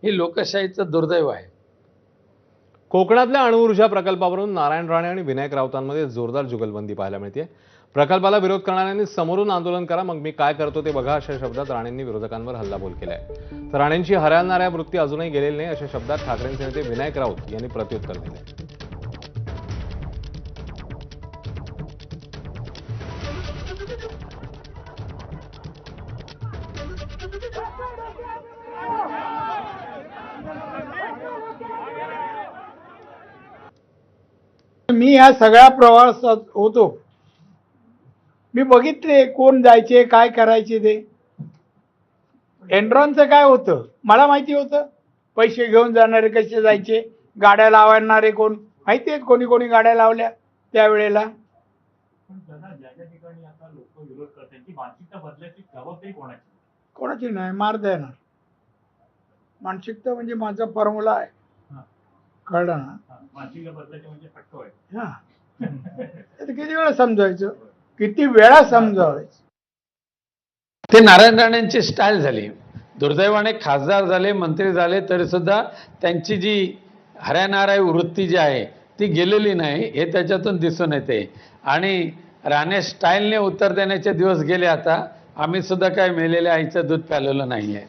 हे लोकशाहीचं दुर्दैव आहे. कोकणातल्या अणुऊर्जा प्रकल्पावरून नारायण राणे आणि विनायक राऊतांमध्ये जोरदार जुगलबंदी पाहायला मिळते. प्रकल्पाला विरोध करणाऱ्यांनी समोरून आंदोलन करा मग मी काय करतो ते बघा अशा शब्दात राणेंनी विरोधकांवर हल्लाबोल केलाय. तर राणेंची हरवणाऱ्या वृत्ती अजूनही गेलेली नाही अशा शब्दात ठाकरेंचे नेते विनायक राऊत यांनी प्रत्युत्तर दिले. मी या सगळ्या प्रवासात होतो. मी बघितले कोण जायचे काय करायचे ते. एनरॉनचं काय होतं मला माहिती होतं. पैसे घेऊन जाणारे कसे जायचे, गाड्या लावणारे कोण माहिती आहेत, कोणी कोणी गाड्या लावल्या त्यावेळेला. ज्या ठिकाणी आता लोक विरोध करतात ती मानसिकता बदलायची जबाबदारी कोणाची? कोणाची नाही, मार देणार. मानसिकता म्हणजे माझा फॉर्म्युला आहे, कळलं ना. मानसिकता बदलायची म्हणजे फटको आहे. हा आता किती वेळा समजायचं, किती वेळा समजावायचं. ते नारायण राणेंची स्टाईल झाली. दुर्दैवाने खासदार झाले, मंत्री झाले, तरी सुद्धा त्यांची जी हरणारी वृत्ती जी आहे ती गेलेली नाही हे त्याच्यातून दिसून येते. आणि राणे स्टाईलने उत्तर देण्याचे दिवस गेले. आता आम्ही सुद्धा काय मेलेल्या आईचं दूध प्यालेलं नाहीये.